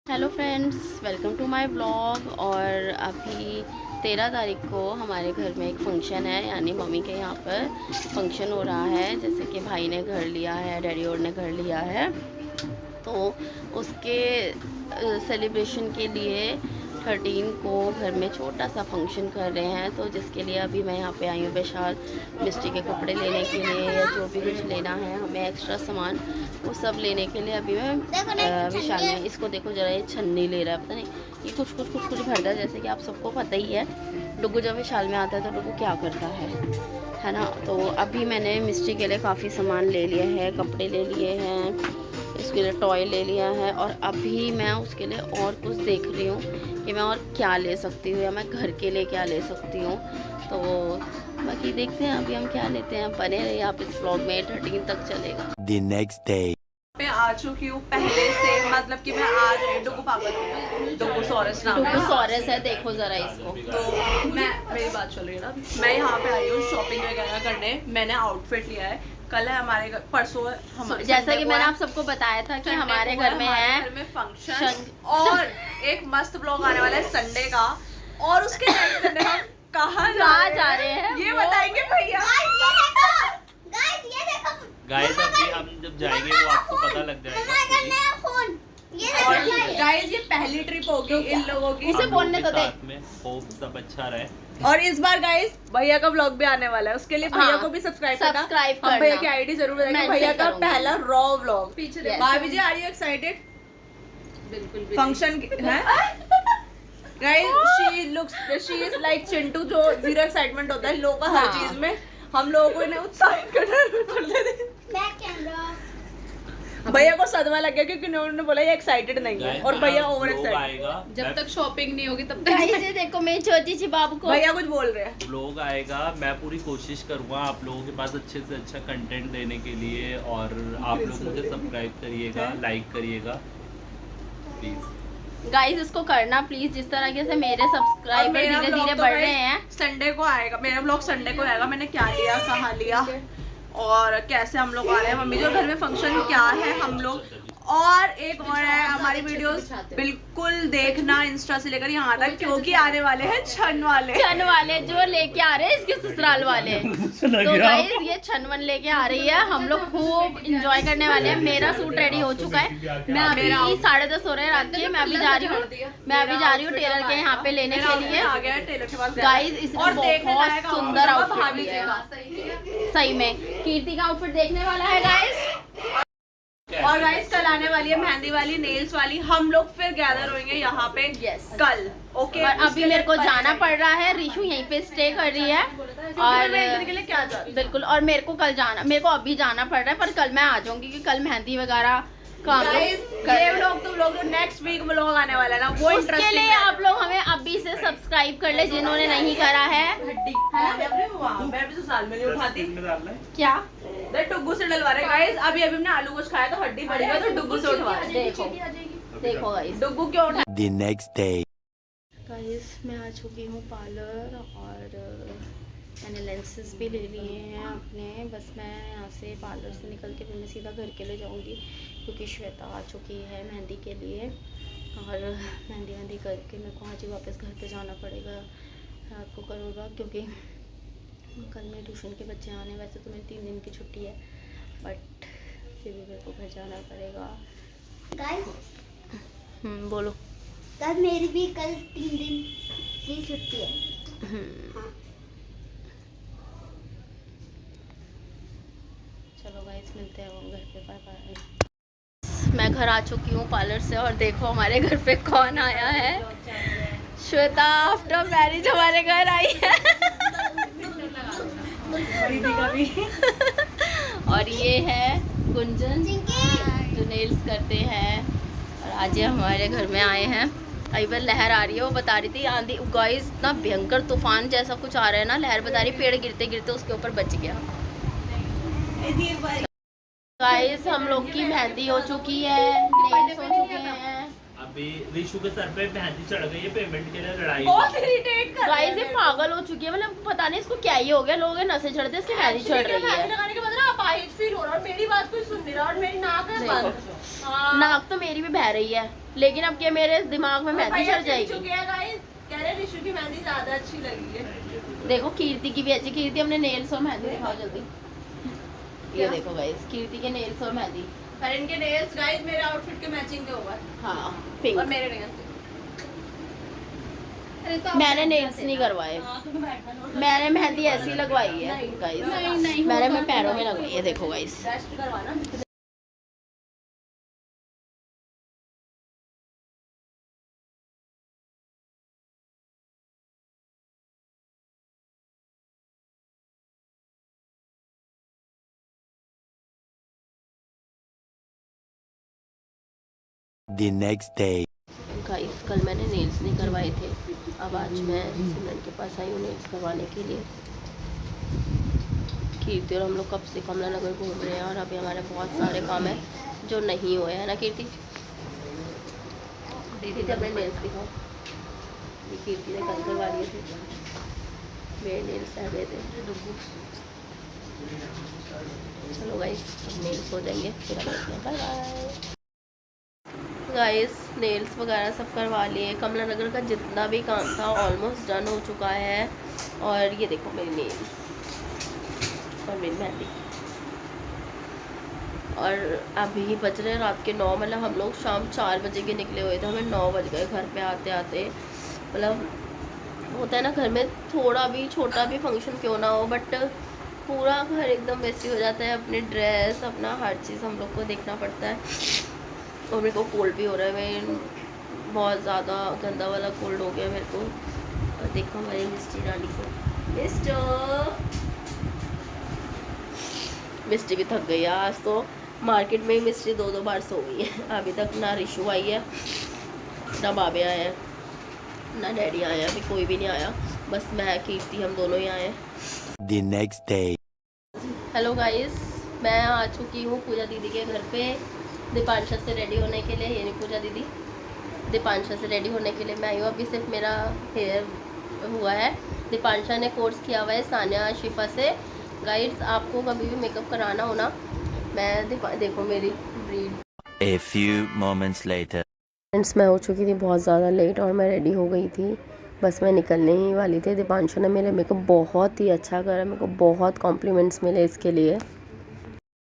Hello friends, welcome to my blog. और अभी 13 तारीख को हमारे घर में एक फ़ंक्शन है, यानी मम्मी के यहाँ पर फंक्शन हो रहा है। जैसे कि भाई ने घर लिया है, डैडी और ने घर लिया है, तो उसके सेलिब्रेशन के लिए 13 को घर में छोटा सा फंक्शन कर रहे हैं। तो जिसके लिए अभी मैं यहाँ पे आई हूँ विशाल मिस्टी के कपड़े लेने के लिए, या जो भी कुछ लेना है हमें एक्स्ट्रा सामान, वो सब लेने के लिए अभी मैं विशाल में। इसको देखो ज़रा, ये छन्नी ले रहा है, पता नहीं ये कुछ भरता है। जैसे कि आप सबको पता ही है, डुगू जब विशाल में आता है तो डुगू क्या करता है ना। तो अभी मैंने मिस्टी के लिए काफ़ी सामान ले लिया है, कपड़े ले लिए हैं, इसके लिए टॉय ले लिया है। और अभी मैं उसके लिए और कुछ देख रही हूँ कि मैं और क्या ले सकती हूँ, या मैं घर के लिए क्या ले सकती हूँ। तो बाकी देखते हैं अभी हम क्या लेते हैं। बने रहिए आप इस व्लॉग में, 13 तक चलेगा। The next day. मैं आ चुकी हूँ पहले से, मतलब कि मैं आ रही डुगू पागल हूँ, डुगू सॉरस नाम है। डुगू सॉरस है, देखो ज़रा इसको। तो मेरी बात चल रही है ना, मैं यहाँ पे आई हूँ शॉपिंग वगैरह करने। मैंने आउटफिट लिया है, कल है हमारे घर, परसों हमारे, जैसा कि मैंने आप सबको बताया था कि हमारे घर में है फंक्शन, और एक मस्त ब्लॉग आने वाला है संडे का। और उसके नेक्स्ट हम कहाँ जा रहे हैं ये बताएंगे भैया। गाइस अभी हम जब जाएंगे वो आपको पता लग जाएगा। और गाइस ये पहली ट्रिप होगी इन लोगों की, उसे बोलने तो दे। साथ में होप सब अच्छा रहे। और इस बार गाइस भैया का व्लॉग भी आने वाला है, उसके लिए भैया को भी सब्सक्राइब करना। हम भैया की आईडी जरूर बताएंगे। भैया का पहला रॉ व्लॉग। भाभी जी, आर यू एक्साइटेड? बिल्कुल फंक्शन है guys. She is like Chintu, जो जीरो एक्साइटमेंट होता है लोगों का हर चीज में। हम लोगों को इन्हें उत्साहित करना। भैया को सदमा लग गया क्योंकि उन्होंने बोला ये एक्साइटेड नहीं है, और भैया ओवर एक्साइटेड। जब तक शॉपिंग नहीं होगी तब गाइस ये देखो मेरी छोटी सी बाबू को। भैया कुछ बोल रहे हैं। व्लॉग आएगा, मैं पूरी कोशिश करूंगा आप लोगों के पास अच्छे से अच्छा कंटेंट देने के लिए। और आप लोग मुझे सब्सक्राइब करिएगा, लाइक करिएगा प्लीज। गाइस इसको करना प्लीज। जिस तरीके से मेरे सब्सक्राइबर धीरे धीरे बढ़ रहे हैं। संडे को आएगा मेरा ब्लॉग, संडे को आएगा। मैंने क्या लिया, कहाँ लिया, और कैसे हम लोग आ रहे हैं, मम्मी जो घर में फंक्शन क्या है हम लोग। और एक और है, हमारी वीडियोस बिल्कुल देखना इंस्टा से लेकर यहाँ तक, क्योंकि आने वाले हैं छन वाले जो लेके आ रहे हैं इसके ससुराल वाले। तो गाइस ये छनवन लेके आ रही है, हम लोग खूब इंजॉय करने वाले हैं। मेरा सूट रेडी हो चुका है, मैं अभी 10:30 हो रहे हैं रात के। मैं अभी जा रही हूँ टेलर के यहाँ पे लेने के लिए। आ गया टेलर के पास गाइस इसमें बहुत सुंदर आउटफिट है, सही में कीर्ति का आउटफिट देखने वाला है गाइस। और गाइस कल आने वाली है मेहंदी वाली, नेल्स वाली। हम लोग फिर गैदर होंगे यहाँ पे कल। ओके, और अभी मेरे को जाना पड़ रहा है, रिशु यहीं पे स्टे कर रही है। और के लिए क्या बिल्कुल, और मेरे को अभी जाना पड़ रहा है, पर कल मैं आ जाऊंगी कि कल मेहंदी वगैरह का ये व्लॉग तुम लोग नेक्स्ट वीक व्लॉग आने वाला है ना, वो उसके लिए आप लोग हमें अभी से सब्सक्राइब कर ले जिन्होंने नहीं करा है। मैं भी तो साल में नहीं उठाती क्या डुगू से डलवा रहे गाइस। अभी हमने आलू कुछ खाया तो हड्डी पड़ी है, तो डुगू से उठवा रहे। देखो गाइस डुगू क्यों उठा। The next day. गाइस मैं आ चुकी हूँ पार्लर, और मैंने लेंसेज भी ले लिए हैं अपने। बस मैं यहाँ से पार्लर से निकल के फिर मैं सीधा घर के लिए जाऊँगी, क्योंकि श्वेता आ चुकी है मेहंदी के लिए। और मेहंदी करके मेरे को आज ही वापस घर पे जाना पड़ेगा, रात को करूँगा, क्योंकि कल मेरे ट्यूशन के बच्चे आने। वैसे तो मेरी 3 दिन की छुट्टी है, बट फिर भी मेरे को घर जाना पड़ेगा। बोलो। कल मेरी भी कल 3 दिन की छुट्टी है। चलो गाइस मिलते हैं घर पे, बाय बाय। मैं घर आ चुकी हूँ पार्लर से, और देखो हमारे घर पे कौन आया है। श्वेता आफ्टर मैरिज हमारे घर आई है। और ये है गुंजन जो नेल्स करते हैं, और आज ये हमारे घर में आए हैं। कई बार लहर आ रही है, वो बता रही थी आंधी गाइस, इतना भयंकर तूफान जैसा कुछ आ रहा है ना। लहर बता रही पेड़ गिरते गिरते उसके ऊपर बच गया। गाइस हम लोग की मेहंदी हो चुकी है, नेल्स हो चुके हैं। अभी रिशु के सर पे मेहंदी चढ़ गई है, पेमेंट के लिए लड़ाई। गाइस ये पागल हो चुकी है, मतलब पता नहीं इसको क्या ही हो गया। लोग नशे चढ़ते इसकी मेहंदी चढ़ रही है। लगाने के बदला अपाहिज फील हो रहा है, और मेरी बात कोई सुन नहीं रहा, और मेरी नाक है बंद। नाक तो मेरी भी बह रही है, लेकिन अब क्या मेरे दिमाग में मेहंदी चढ़ जाएगी। कह रहे ऋषु की मेहंदी ज्यादा अच्छी लगी है। देखो कीर्ति की भी अच्छी। कीर्ति अपने नेल्स और मेहंदी दिखाओ जल्दी। ये देखो गाइस, कीर्ति के नेल्स और मेहंदी। पर इनके नेल्स गाइस मेरे आउटफिट के मैचिंग के होगा। हाँ पिंक। और मेरे नेल्स मैंने नेल्स नहीं करवाए, मैंने मेहंदी ऐसी लगवाई है गाइस। मैंने अपने पैरों में लगवाई है, देखो गाइस। रेस्ट करवाना। The next day. गाइस कल मैंने नेल्स नहीं करवाए थे, अब आज मैं सिमरन के पास आई हूँ नेल्स करवाने के लिए। कीर्ति और हम लोग कब से कमला नगर घूम रहे हैं और अभी हमारे बहुत सारे काम हैं जो नहीं हुए हैं ना कीर्ति। दीदी थे अपने नेल्स दिखाओ। ये कीर्ति ने कल करवा लिए थे, मेरे नेल्स रह गए थे। चलो गाइस अब नेल्स हो जाएंगे फिर हम बाय बाय। गाइस नेल्स वगैरह सब करवा लिए। कमला नगर का जितना भी काम था ऑलमोस्ट डन हो चुका है। और ये देखो मेरी नेल्स और मेरी मेहंदी। और अभी बज रहे रात के 9, मतलब हम लोग शाम 4 बजे के निकले हुए थे, हमें 9 बज गए घर पे आते आते। मतलब होता है ना घर में थोड़ा भी छोटा भी फंक्शन क्यों ना हो, बट पूरा घर एकदम वैसे हो जाता है। अपनी ड्रेस अपना हर चीज़ हम लोग को देखना पड़ता है। और मेरे को कोल्ड भी हो रहा है, मैं बहुत ज़्यादा गंदा वाला कोल्ड हो गया मेरे को। और देखो हमारी मिस्टी रानी को, मिस्टी भी थक गई है। आज तो मार्केट में ही मिस्टी 2-2 बार सो गई है। अभी तक ना रिशु आई है, ना बाबे आए हैं, ना डैडी आए हैं, अभी कोई भी नहीं आया। बस मैं कीर्ति हम दोनों ही आए हैं। The next day. Hello guys, मैं आ चुकी हूँ पूजा दीदी के घर पे दीपांशा से रेडी होने के लिए। ये नहीं पूजा दीदी, दीपांशा से रेडी होने के लिए मैं आई हूँ। अभी सिर्फ मेरा हेयर हुआ है। दीपांशा ने कोर्स किया हुआ है सानिया शिफा से। गाइड्स आपको कभी भी मेकअप कराना हो ना, मैं देखो मेरी breed. A few moments later. Friends मैं हो चुकी थी बहुत ज़्यादा लेट और मैं रेडी हो गई थी, बस मैं निकलने ही वाली थी। दीपांशा ने मेरे मेकअप बहुत ही अच्छा करा, मेरे को बहुत कॉम्प्लीमेंट्स मिले इसके लिए।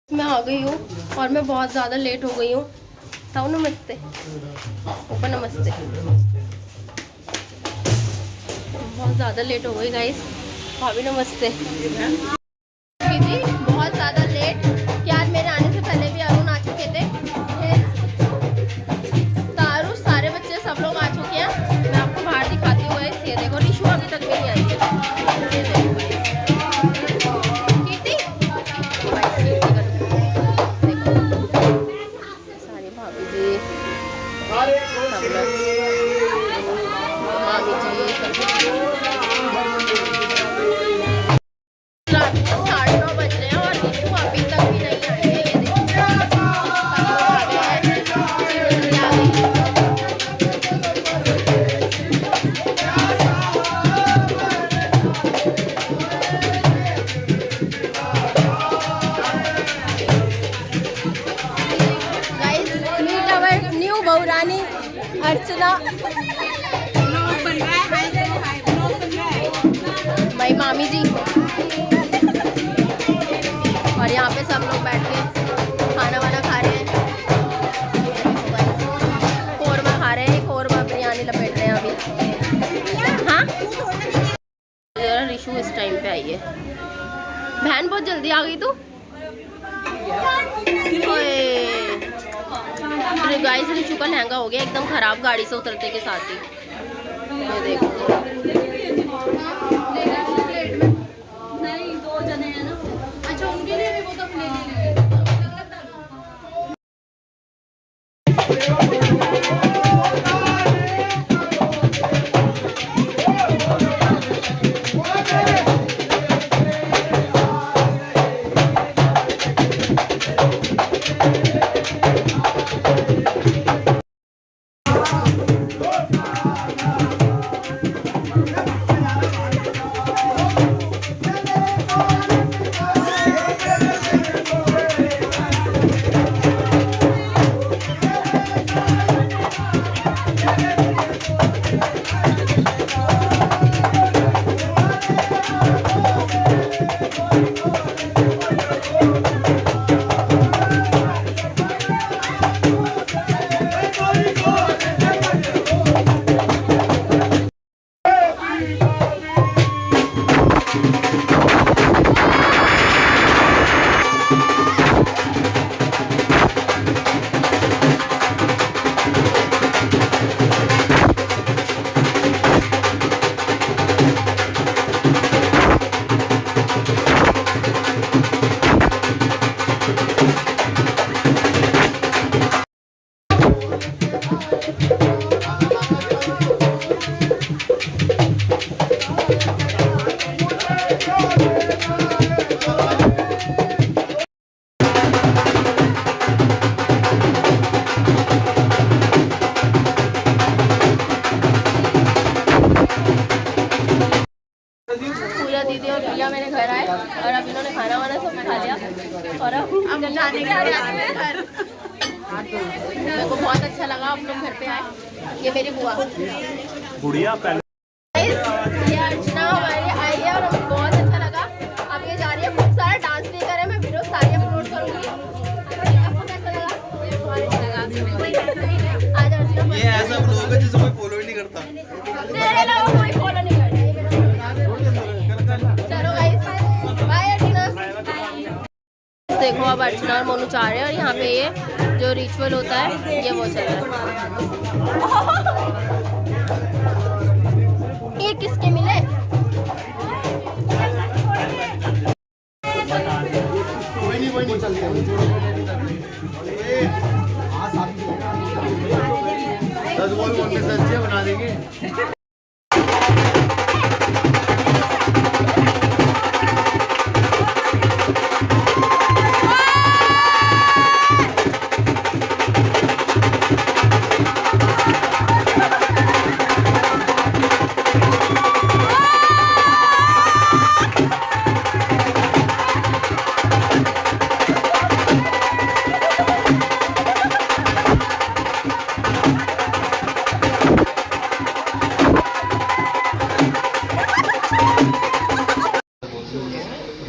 मैं आ गई हूँ और मैं बहुत ज़्यादा लेट हो गई हूँ। ताऊ नमस्ते, ऊपर नमस्ते। बहुत ज़्यादा लेट हो गई गाइस। भाभी नमस्ते। दीदी बहुत ज़्यादा लेट, क्या आज मेरे आने से पहले भी अरुण आ चुके थे। तारू सारे बच्चे सब लोग आ चुके हैं। मैं आपको बाहर दिखाती हूँ। ये देखो रिशु अभी तक भी नहीं आई है। ये देखो कीर्ति, सारी भाभी जी, मामी जी, रात को 9:30 बज रहे हैं और रिशु अभी तक भी नहीं आई है। ये देखो सब लोग आ गए हैं, चिड़िया आ गई। गाइस मीट अवर न्यू बहुरानी अर्चना, भाई मामी जी। और यहाँ पे सब लोग बैठ के खाना वाना खा रहे हैं। कोरमा खा रहे हैं, कोरमा बिरयानी लपेट रहे हैं अभी। हाँ रिशु इस टाइम पे आई है। बहन बहुत जल्दी आ गई तू। अरे गाइस रिशु का लहंगा हो गया एकदम खराब गाड़ी से उतरते के साथ ही। ये देखो नहीं 2 जने हैं ना, अच्छा उनके लिए भी वो तो ले लेंगे। पूजा दीदी और भैया मेरे घर आए और अब इन्होंने खाना वाना सब खा लिया और अब जाने के लिए घर। मेरे को बहुत अच्छा लगा आप लोग घर पे आए। ये मेरी बुआ गुड़िया पहले ये अर्चना हमारी आई है और हमें बहुत अच्छा लगा। अब ये जा रही है, खूब सारा डांस भी करे, मैं वीडियो सारी अपलोड करूँगी। आपको कैसा लगा? आज अर्चना ये ऐसा ब्लॉग है जिसे कोई फॉलो ही नहीं करता। तेरे अलावा कोई फॉलो नहीं करता। चलो गाइस बाय अर्चना। देखो अब अर्चना और मोनू चाह रहे हैं और यहाँ पे ये जो रिचुअल होता है ये वो चल रहा है। ये किसके मिले? कोई नहीं चलते हैं। 10 बॉल कौन से अच्छे बना देंगे।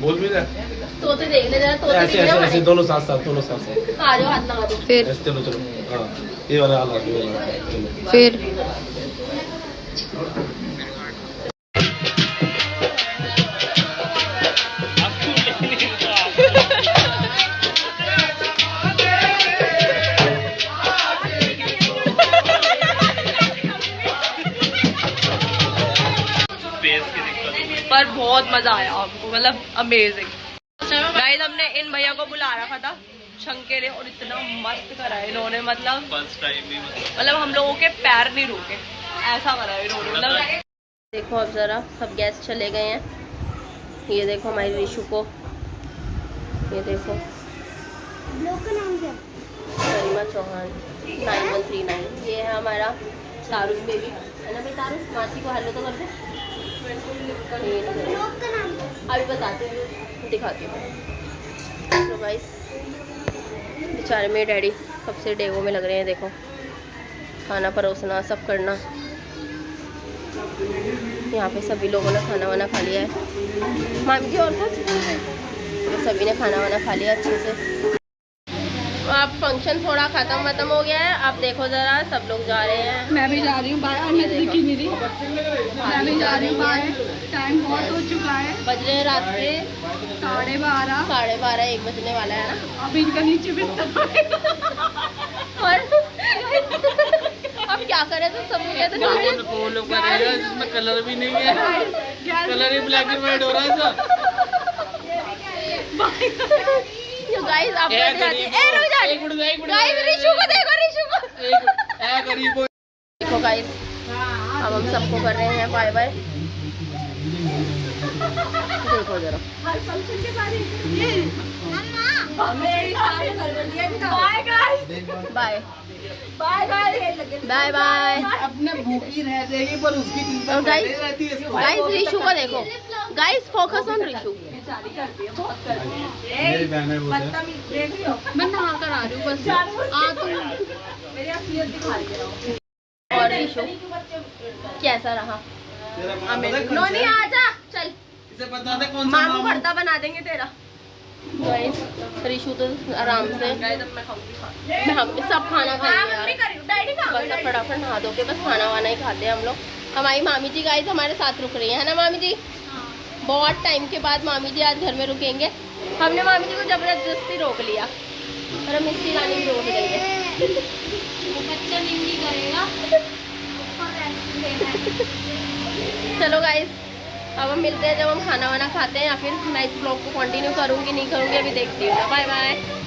बोल भी रहा तोते देख ले जरा, तोते ऐसे ऐसे ऐसे दोनों साथ साथ दोनों साथ साथ आ जाओ, हाथ लगा दो। फिर ऐसे चलो चलो हाँ ये वाला हाल ये वाला चलो फिर पर बहुत मजा आया हमको, मतलब अमेजिंग। गाइस हमने इन भैया को बुला रखा था छंग के लिए और इतना मस्त करा है इन्होंने, मतलब फर्स्ट टाइम भी मतलब हम लोगों के पैर नहीं रुके, ऐसा करा है इन्होंने। मतलब देखो अब जरा सब गेस्ट चले गए हैं। ये देखो हमारी रिशु को, ये देखो ब्लॉग का नाम क्या? गरिमा चौहान 9139। ये है हमारा तारुष बेबी, है ना भाई तारुष? मासी को हेलो तो कर दे। ब्लॉग का नाम क्या? अभी बताती हूँ, दिखाती हूँ। तो गाइस बेचारे मेरे डैडी कब से डेगो में लग रहे हैं। देखो खाना परोसना सब करना। यहाँ पे सभी लोगों ने खाना वाना खा लिया है। मामी जी और कुछ? तो सभी ने खाना वाना खा लिया अच्छे से। अब फंक्शन थोड़ा ख़त्म हो गया है। अब देखो ज़रा सब लोग जा रहे हैं। मैं भी जा रही हूँ बाहर, ये देखो मेरी मैं भी जा रही हूँ बाहर। टाइम बहुत हो चुका है, बज रहे हैं रात के 12:30। 12:30 1 बजने वाला है ना। अब इनका नीचे बिस्तर और अब क्या करें, तो सब लोग फॉलो करेगा इसमें कलर भी नहीं है, colour he black and white हो रहा है सर। गाइस आप गाइस रिशु को देखो, रिशु को देखो गाइस। अब हम सबको कर रहे हैं बाय बाय। देखो जरा बाय बाय बाय। अपने भूखी रह जाएगी पर उसकी चिंता गाइस रहती है। गाइस रिशु को देखो गाइस, फोकस ऑन रिशु। मेरी बहन है वो है। मैं नहा कर आ रही हूँ बस, आ तुम। और रिशु कैसा रहा? नोनी आजा, चल इसे बता दे कौन सा मामू भरता बना देंगे तेरा। गाइस रिशु तो आराम से, मैं हम सब खाना खाएंगे यार। बस अब फटाफट नहा धो के बस खाना वाना ही खाते हैं हम लोग। हमारी मामी जी गाइस हमारे साथ रुक रही है ना मामी जी? बहुत टाइम के बाद मामी जी आज घर में रुकेंगे। हमने मामी जी को जबरदस्ती रोक लिया और हम इसकी रानी भी रोक देंगे। बच्चा निंगी करेगा। चलो गाइस अब हम मिलते हैं जब हम खाना वाना खाते हैं, या फिर मैं इस ब्लॉग को कंटिन्यू करूँगी नहीं करूँगी अभी देखती हूँ। Bye bye.